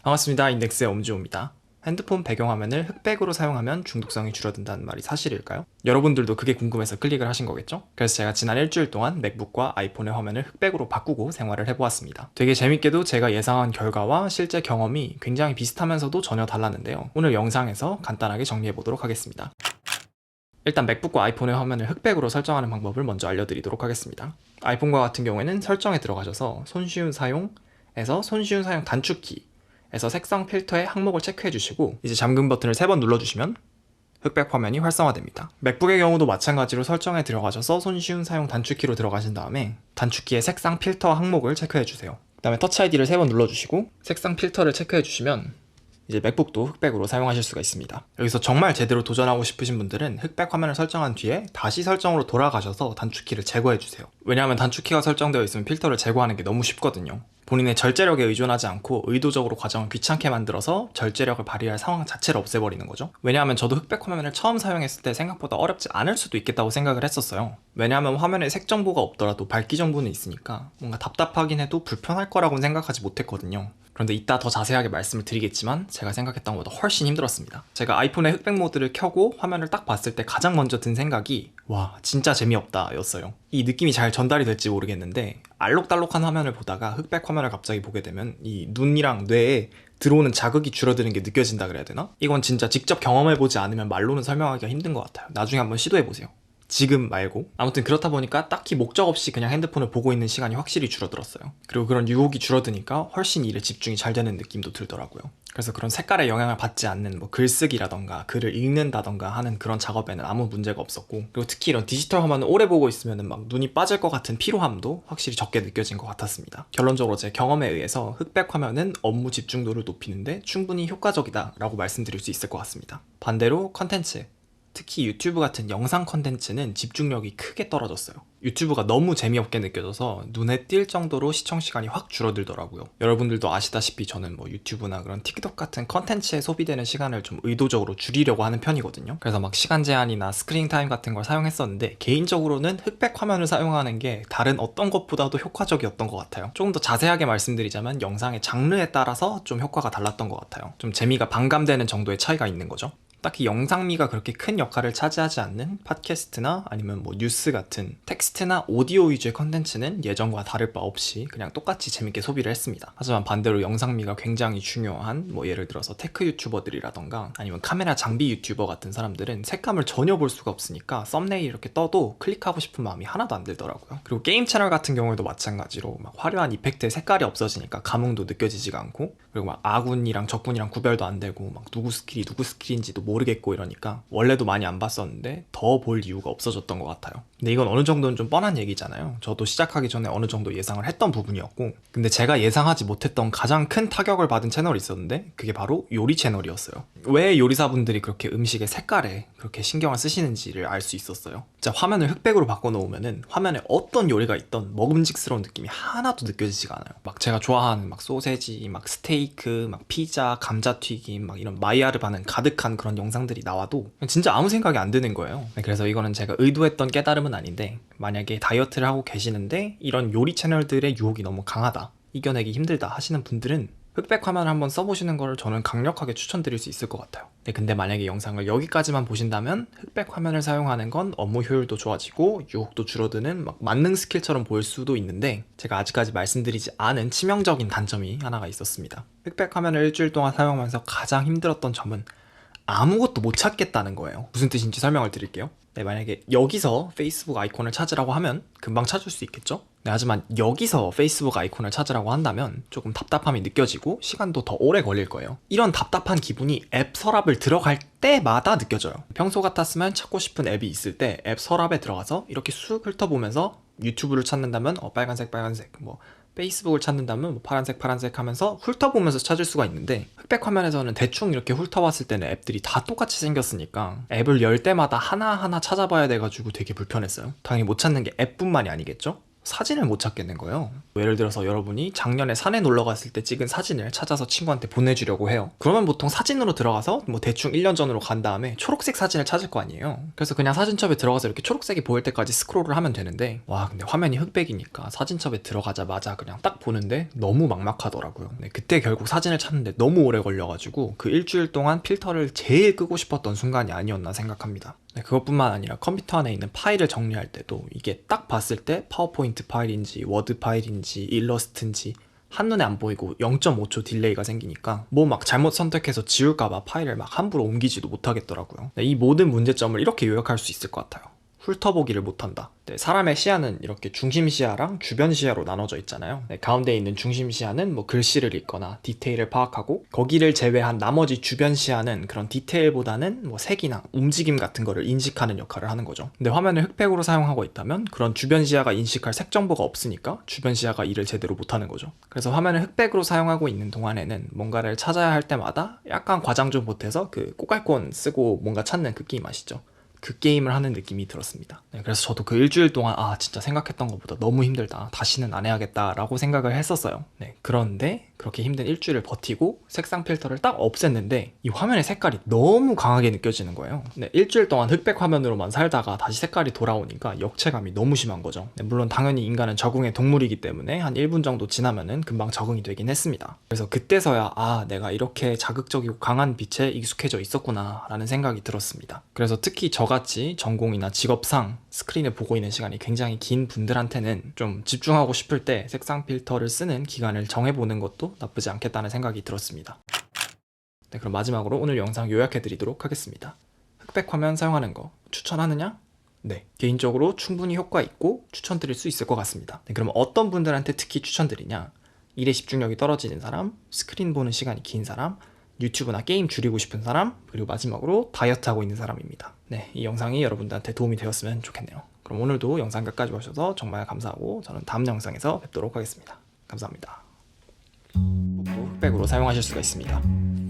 반갑습니다. 인덱스의 엄지호입니다. 핸드폰 배경화면을 흑백으로 사용하면 중독성이 줄어든다는 말이 사실일까요? 여러분들도 그게 궁금해서 클릭을 하신 거겠죠? 그래서 제가 지난 일주일 동안 맥북과 아이폰의 화면을 흑백으로 바꾸고 생활을 해보았습니다. 되게 재밌게도 제가 예상한 결과와 실제 경험이 굉장히 비슷하면서도 전혀 달랐는데요. 오늘 영상에서 간단하게 정리해보도록 하겠습니다. 일단 맥북과 아이폰의 화면을 흑백으로 설정하는 방법을 먼저 알려드리도록 하겠습니다. 아이폰과 같은 경우에는 설정에 들어가셔서 손쉬운 사용에서 손쉬운 사용 단축키 에서 색상 필터의 항목을 체크해 주시고 이제 잠금 버튼을 3번 눌러주시면 흑백 화면이 활성화됩니다. 맥북의 경우도 마찬가지로 설정에 들어가셔서 손쉬운 사용 단축키로 들어가신 다음에 단축키의 색상 필터 항목을 체크해 주세요. 그 다음에 터치 아이디를 3번 눌러주시고 색상 필터를 체크해 주시면 이제 맥북도 흑백으로 사용하실 수가 있습니다. 여기서 정말 제대로 도전하고 싶으신 분들은 흑백 화면을 설정한 뒤에 다시 설정으로 돌아가셔서 단축키를 제거해 주세요. 왜냐하면 단축키가 설정되어 있으면 필터를 제거하는 게 너무 쉽거든요. 본인의 절제력에 의존하지 않고 의도적으로 과정을 귀찮게 만들어서 절제력을 발휘할 상황 자체를 없애버리는 거죠. 왜냐하면 저도 흑백 화면을 처음 사용했을 때 생각보다 어렵지 않을 수도 있겠다고 생각을 했었어요. 왜냐하면 화면에 색 정보가 없더라도 밝기 정보는 있으니까 뭔가 답답하긴 해도 불편할 거라고는 생각하지 못했거든요. 그런데 이따 더 자세하게 말씀을 드리겠지만 제가 생각했던 것보다 훨씬 힘들었습니다. 제가 아이폰의 흑백 모드를 켜고 화면을 딱 봤을 때 가장 먼저 든 생각이 와 진짜 재미없다 였어요. 이 느낌이 잘 전달이 될지 모르겠는데 알록달록한 화면을 보다가 흑백 화면을 갑자기 보게 되면 이 눈이랑 뇌에 들어오는 자극이 줄어드는 게 느껴진다 그래야 되나? 이건 진짜 직접 경험해보지 않으면 말로는 설명하기가 힘든 것 같아요. 나중에 한번 시도해보세요. 지금 말고. 아무튼 그렇다 보니까 딱히 목적 없이 그냥 핸드폰을 보고 있는 시간이 확실히 줄어들었어요. 그리고 그런 유혹이 줄어드니까 훨씬 일에 집중이 잘 되는 느낌도 들더라고요. 그래서 그런 색깔의 영향을 받지 않는 뭐 글쓰기라던가 글을 읽는다던가 하는 그런 작업에는 아무 문제가 없었고, 그리고 특히 이런 디지털 화면을 오래 보고 있으면 막 눈이 빠질 것 같은 피로함도 확실히 적게 느껴진 것 같았습니다. 결론적으로 제 경험에 의해서 흑백 화면은 업무 집중도를 높이는데 충분히 효과적이다 라고 말씀드릴 수 있을 것 같습니다. 반대로 컨텐츠, 특히 유튜브 같은 영상 컨텐츠는 집중력이 크게 떨어졌어요. 유튜브가 너무 재미없게 느껴져서 눈에 띌 정도로 시청 시간이 확 줄어들더라고요. 여러분들도 아시다시피 저는 뭐 유튜브나 그런 틱톡 같은 컨텐츠에 소비되는 시간을 좀 의도적으로 줄이려고 하는 편이거든요. 그래서 막 시간 제한이나 스크린 타임 같은 걸 사용했었는데 개인적으로는 흑백 화면을 사용하는 게 다른 어떤 것보다도 효과적이었던 것 같아요. 조금 더 자세하게 말씀드리자면 영상의 장르에 따라서 좀 효과가 달랐던 것 같아요. 좀 재미가 반감되는 정도의 차이가 있는 거죠. 딱히 영상미가 그렇게 큰 역할을 차지하지 않는 팟캐스트나 아니면 뭐 뉴스 같은 텍스트나 오디오 위주의 컨텐츠는 예전과 다를 바 없이 그냥 똑같이 재밌게 소비를 했습니다. 하지만 반대로 영상미가 굉장히 중요한 뭐 예를 들어서 테크 유튜버들이라던가 아니면 카메라 장비 유튜버 같은 사람들은 색감을 전혀 볼 수가 없으니까 썸네일 이렇게 떠도 클릭하고 싶은 마음이 하나도 안 들더라고요. 그리고 게임 채널 같은 경우에도 마찬가지로 막 화려한 이펙트의 색깔이 없어지니까 감흥도 느껴지지가 않고, 그리고 막 아군이랑 적군이랑 구별도 안 되고 막 누구 스킬이 누구 스킬인지도 모르겠고 이러니까 원래도 많이 안 봤었는데 더 볼 이유가 없어졌던 것 같아요. 근데 이건 어느 정도는 좀 뻔한 얘기잖아요. 저도 시작하기 전에 어느 정도 예상을 했던 부분이었고, 근데 제가 예상하지 못했던 가장 큰 타격을 받은 채널이 있었는데 그게 바로 요리 채널이었어요. 왜 요리사분들이 그렇게 음식의 색깔에 그렇게 신경을 쓰시는지를 알 수 있었어요. 진짜 화면을 흑백으로 바꿔놓으면은 화면에 어떤 요리가 있던 먹음직스러운 느낌이 하나도 느껴지지가 않아요. 막 제가 좋아하는 막 소세지, 막 스테이크, 막 피자, 감자튀김, 막 이런 마이야르 반응 가득한 그런 영상들이 나와도 진짜 아무 생각이 안 드는 거예요. 그래서 이거는 제가 의도했던 깨달음은 아닌데, 만약에 다이어트를 하고 계시는데 이런 요리 채널들의 유혹이 너무 강하다, 이겨내기 힘들다 하시는 분들은 흑백 화면을 한번 써보시는 걸 저는 강력하게 추천드릴 수 있을 것 같아요. 네, 근데 만약에 영상을 여기까지만 보신다면 흑백 화면을 사용하는 건 업무 효율도 좋아지고 유혹도 줄어드는 막 만능 스킬처럼 보일 수도 있는데, 제가 아직까지 말씀드리지 않은 치명적인 단점이 하나가 있었습니다. 흑백 화면을 일주일 동안 사용하면서 가장 힘들었던 점은 아무것도 못 찾겠다는 거예요. 무슨 뜻인지 설명을 드릴게요. 네, 만약에 여기서 페이스북 아이콘을 찾으라고 하면 금방 찾을 수 있겠죠? 네, 하지만 여기서 페이스북 아이콘을 찾으라고 한다면 조금 답답함이 느껴지고 시간도 더 오래 걸릴 거예요. 이런 답답한 기분이 앱 서랍을 들어갈 때마다 느껴져요. 평소 같았으면 찾고 싶은 앱이 있을 때 앱 서랍에 들어가서 이렇게 쑥 훑어보면서 유튜브를 찾는다면 빨간색 뭐 페이스북을 찾는다면 뭐 파란색 하면서 훑어보면서 찾을 수가 있는데, 흑백 화면에서는 대충 이렇게 훑어봤을 때는 앱들이 다 똑같이 생겼으니까 앱을 열 때마다 하나하나 찾아봐야 돼가지고 되게 불편했어요. 당연히 못 찾는 게 앱뿐만이 아니겠죠? 사진을 못 찾겠는 거예요. 예를 들어서 여러분이 작년에 산에 놀러 갔을 때 찍은 사진을 찾아서 친구한테 보내주려고 해요. 그러면 보통 사진으로 들어가서 뭐 대충 1년 전으로 간 다음에 초록색 사진을 찾을 거 아니에요. 그래서 그냥 사진첩에 들어가서 이렇게 초록색이 보일 때까지 스크롤을 하면 되는데, 와 근데 화면이 흑백이니까 사진첩에 들어가자마자 그냥 딱 보는데 너무 막막하더라고요. 네, 그때 결국 사진을 찾는데 너무 오래 걸려가지고 그 일주일 동안 필터를 제일 끄고 싶었던 순간이 아니었나 생각합니다. 네, 그것뿐만 아니라 컴퓨터 안에 있는 파일을 정리할 때도 이게 딱 봤을 때 파워포인트 파일인지 워드 파일인지 일러스트인지 한눈에 안 보이고 0.5초 딜레이가 생기니까 뭐 막 잘못 선택해서 지울까봐 파일을 막 함부로 옮기지도 못하겠더라고요. 네, 이 모든 문제점을 이렇게 요약할 수 있을 것 같아요. 훑어보기를 못한다. 네, 사람의 시야는 이렇게 중심 시야랑 주변 시야로 나눠져 있잖아요. 네, 가운데 있는 중심 시야는 뭐 글씨를 읽거나 디테일을 파악하고, 거기를 제외한 나머지 주변 시야는 그런 디테일보다는 뭐 색이나 움직임 같은 거를 인식하는 역할을 하는 거죠. 근데 화면을 흑백으로 사용하고 있다면 그런 주변 시야가 인식할 색 정보가 없으니까 주변 시야가 일을 제대로 못하는 거죠. 그래서 화면을 흑백으로 사용하고 있는 동안에는 뭔가를 찾아야 할 때마다 약간 과장 좀 보태서 그 꼬깔콘 쓰고 뭔가 찾는 그 게임 아시죠? 그 게임을 하는 느낌이 들었습니다. 네, 그래서 저도 그 일주일 동안 진짜 생각했던 것보다 너무 힘들다, 다시는 안 해야겠다라고 생각을 했었어요. 네, 그런데 그렇게 힘든 일주일을 버티고 색상 필터를 딱 없앴는데 이 화면의 색깔이 너무 강하게 느껴지는 거예요. 네, 일주일 동안 흑백 화면으로만 살다가 다시 색깔이 돌아오니까 역체감이 너무 심한 거죠. 네, 물론 당연히 인간은 적응의 동물이기 때문에 한 1분 정도 지나면은 금방 적응이 되긴 했습니다. 그래서 그때서야 내가 이렇게 자극적이고 강한 빛에 익숙해져 있었구나 라는 생각이 들었습니다. 그래서 특히 저같이 전공이나 직업상 스크린을 보고 있는 시간이 굉장히 긴 분들한테는 좀 집중하고 싶을 때 색상 필터를 쓰는 기간을 정해보는 것도 나쁘지 않겠다는 생각이 들었습니다. 네, 그럼 마지막으로 오늘 영상 요약해드리도록 하겠습니다. 흑백 화면 사용하는 거 추천하느냐? 네, 개인적으로 충분히 효과 있고 추천드릴 수 있을 것 같습니다. 네, 그럼 어떤 분들한테 특히 추천드리냐? 일에 집중력이 떨어지는 사람, 스크린 보는 시간이 긴 사람, 유튜브나 게임 줄이고 싶은 사람, 그리고 마지막으로 다이어트 하고 있는 사람입니다. 네, 이 영상이 여러분들한테 도움이 되었으면 좋겠네요. 그럼 오늘도 영상 끝까지 보셔서 정말 감사하고 저는 다음 영상에서 뵙도록 하겠습니다. 감사합니다. 흑백으로 사용하실 수가 있습니다.